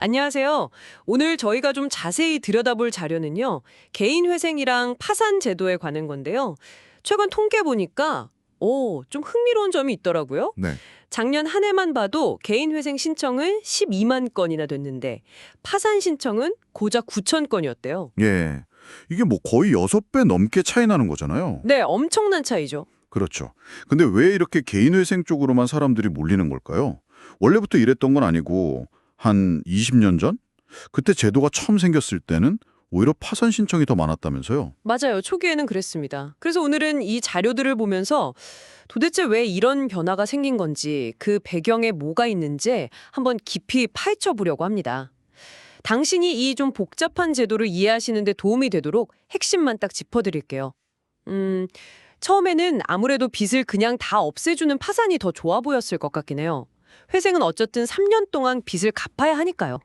안녕하세요. 오늘 저희가 좀 자세히 들여다볼 자료는요. 개인회생이랑 파산 제도에 관한 건데요. 최근 통계 보니까 좀 흥미로운 점이 있더라고요. 네. 작년 한 해만 봐도 개인회생 신청은 12만 건이나 됐는데 파산 신청은 고작 9천 건이었대요. 예. 이게 뭐 거의 6배 넘게 차이 나는 거잖아요. 네, 엄청난 차이죠. 그렇죠. 근데 왜 이렇게 개인회생 쪽으로만 사람들이 몰리는 걸까요? 원래부터 이랬던 건 아니고 한 20년 전? 그때 제도가 처음 생겼을 때는 오히려 파산 신청이 더 많았다면서요. 맞아요. 초기에는 그랬습니다. 그래서 오늘은 이 자료들을 보면서 도대체 왜 이런 변화가 생긴 건지 그 배경에 뭐가 있는지 한번 깊이 파헤쳐 보려고 합니다. 당신이 이 좀 복잡한 제도를 이해하시는 데 도움이 되도록 핵심만 딱 짚어드릴게요. 처음에는 아무래도 빚을 그냥 다 없애주는 파산이 더 좋아 보였을 것 같긴 해요. 회생은 어쨌든 3년 동안 빚을 갚아야 하니까요.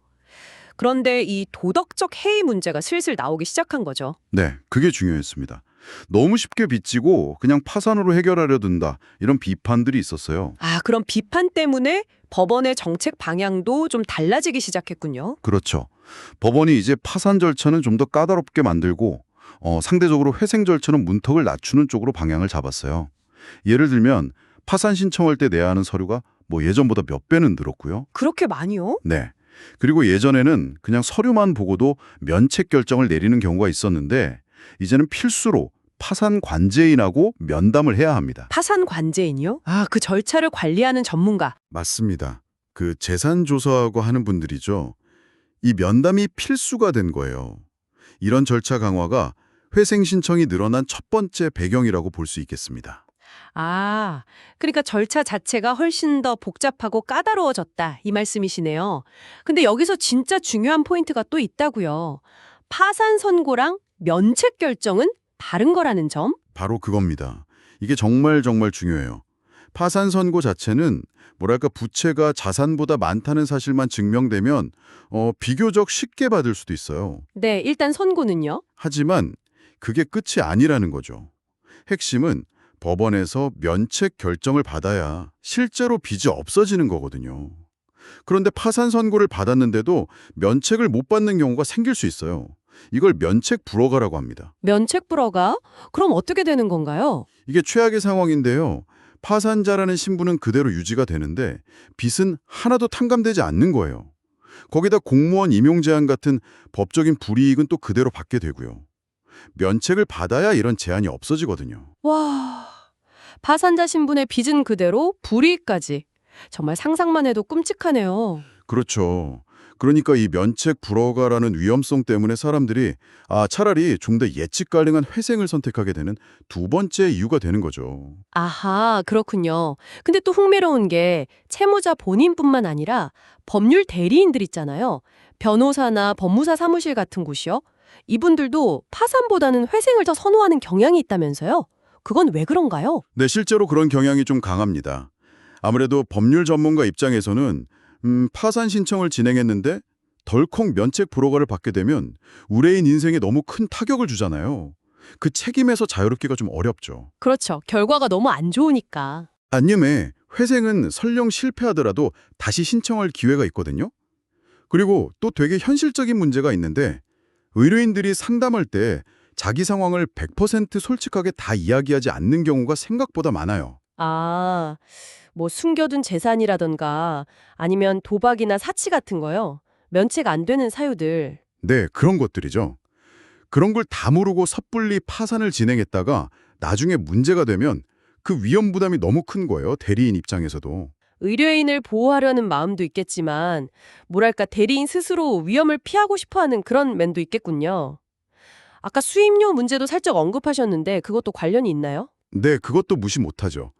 그런데 이 도덕적 해이 문제가 슬슬 나오기 시작한 거죠. 네, 그게 중요했습니다. 너무 쉽게 빚지고 그냥 파산으로 해결하려 든다. 이런 비판들이 있었어요. 그럼 비판 때문에 법원의 정책 방향도 좀 달라지기 시작했군요. 그렇죠. 법원이 이제 파산 절차는 좀 더 까다롭게 만들고 상대적으로 회생 절차는 문턱을 낮추는 쪽으로 방향을 잡았어요. 예를 들면 파산 신청할 때 내야 하는 서류가 뭐 예전보다 몇 배는 늘었고요. 그렇게 많이요? 네. 그리고 예전에는 그냥 서류만 보고도 면책 결정을 내리는 경우가 있었는데 이제는 필수로 파산 관제인하고 면담을 해야 합니다. 파산 관제인이요? 그 절차를 관리하는 전문가. 맞습니다. 그 재산 조사하고 하는 분들이죠. 이 면담이 필수가 된 거예요. 이런 절차 강화가 회생 신청이 늘어난 첫 번째 배경이라고 볼 수 있겠습니다. 그러니까 절차 자체가 훨씬 더 복잡하고 까다로워졌다 이 말씀이시네요. 근데 여기서 진짜 중요한 포인트가 또 있다고요. 파산 선고랑 면책 결정은 다른 거라는 점? 바로 그겁니다. 이게 정말 중요해요. 파산 선고 자체는 뭐랄까 부채가 자산보다 많다는 사실만 증명되면 비교적 쉽게 받을 수도 있어요. 네, 일단 선고는요. 하지만 그게 끝이 아니라는 거죠. 핵심은 법원에서 면책 결정을 받아야 실제로 빚이 없어지는 거거든요. 그런데 파산 선고를 받았는데도 면책을 못 받는 경우가 생길 수 있어요. 이걸 면책 불허가라고 합니다. 면책 불허가? 그럼 어떻게 되는 건가요? 이게 최악의 상황인데요. 파산자라는 신분은 그대로 유지가 되는데 빚은 하나도 탕감되지 않는 거예요. 거기다 공무원 임용 제한 같은 법적인 불이익은 또 그대로 받게 되고요. 면책을 받아야 이런 제한이 없어지거든요. 와, 파산자 신분의 빚은 그대로 불이익까지. 정말 상상만 해도 끔찍하네요. 그렇죠. 그러니까 이 면책 불허가라는 위험성 때문에 사람들이 차라리 좀 더 예측 가능한 회생을 선택하게 되는 두 번째 이유가 되는 거죠. 그렇군요. 근데 또 흥미로운 게 채무자 본인뿐만 아니라 법률 대리인들 있잖아요. 변호사나 법무사 사무실 같은 곳이요. 이분들도 파산보다는 회생을 더 선호하는 경향이 있다면서요? 그건 왜 그런가요? 네, 실제로 그런 경향이 좀 강합니다. 아무래도 법률 전문가 입장에서는 파산 신청을 진행했는데 덜컥 면책 불허가를 받게 되면 의뢰인 인생에 너무 큰 타격을 주잖아요. 그 책임에서 자유롭기가 좀 어렵죠. 그렇죠. 결과가 너무 안 좋으니까. 반면에 회생은 설령 실패하더라도 다시 신청할 기회가 있거든요. 그리고 또 되게 현실적인 문제가 있는데 의뢰인들이 상담할 때 자기 상황을 100% 솔직하게 다 이야기하지 않는 경우가 생각보다 많아요. 뭐 숨겨둔 재산이라던가 아니면 도박이나 사치 같은 거요. 면책 안 되는 사유들. 네, 그런 것들이죠. 그런 걸 다 모르고 섣불리 파산을 진행했다가 나중에 문제가 되면 그 위험 부담이 너무 큰 거예요. 대리인 입장에서도. 의뢰인을 보호하려는 마음도 있겠지만 뭐랄까 대리인 스스로 위험을 피하고 싶어하는 그런 면도 있겠군요. 아까 수임료 문제도 살짝 언급하셨는데 그것도 관련이 있나요? 네, 그것도 무시 못하죠.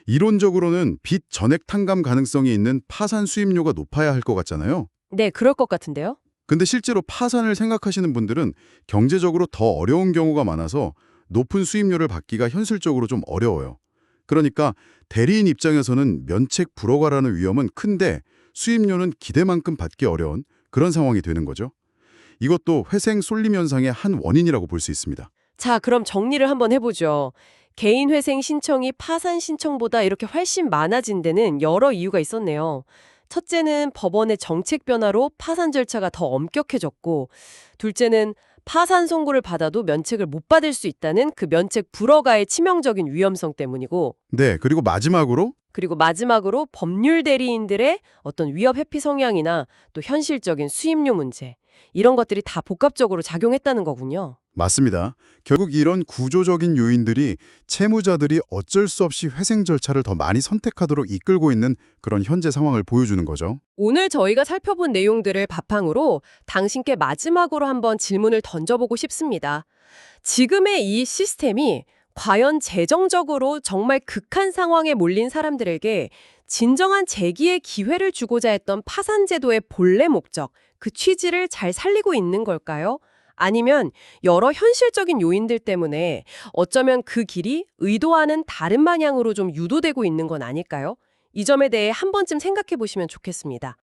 이론적으로는 빚 전액 탕감 가능성이 있는 파산 수임료가 높아야 할 것 같잖아요. 네, 그럴 것 같은데요. 근데 실제로 파산을 생각하시는 분들은 경제적으로 더 어려운 경우가 많아서 높은 수임료를 받기가 현실적으로 좀 어려워요. 그러니까 대리인 입장에서는 면책 불허가라는 위험은 큰데 수임료는 기대만큼 받기 어려운 그런 상황이 되는 거죠. 이것도 회생 쏠림 현상의 한 원인이라고 볼 수 있습니다. 자, 그럼 정리를 한번 해보죠. 개인 회생 신청이 파산 신청보다 이렇게 훨씬 많아진 데는 여러 이유가 있었네요. 첫째는 법원의 정책 변화로 파산 절차가 더 엄격해졌고, 둘째는 파산 선고를 받아도 면책을 못 받을 수 있다는 그 면책 불허가의 치명적인 위험성 때문이고, 네, 그리고 마지막으로 그리고 마지막으로 법률 대리인들의 어떤 위협 회피 성향이나 또 현실적인 수임료 문제, 이런 것들이 다 복합적으로 작용했다는 거군요. 맞습니다. 결국 이런 구조적인 요인들이 채무자들이 어쩔 수 없이 회생 절차를 더 많이 선택하도록 이끌고 있는 그런 현재 상황을 보여주는 거죠. 오늘 저희가 살펴본 내용들을 바탕으로 당신께 마지막으로 한번 질문을 던져보고 싶습니다. 지금의 이 시스템이 과연 재정적으로 정말 극한 상황에 몰린 사람들에게 진정한 재기의 기회를 주고자 했던 파산제도의 본래 목적, 그 취지를 잘 살리고 있는 걸까요? 아니면 여러 현실적인 요인들 때문에 어쩌면 그 길이 의도와는 다른 방향으로 좀 유도되고 있는 건 아닐까요? 이 점에 대해 한 번쯤 생각해 보시면 좋겠습니다.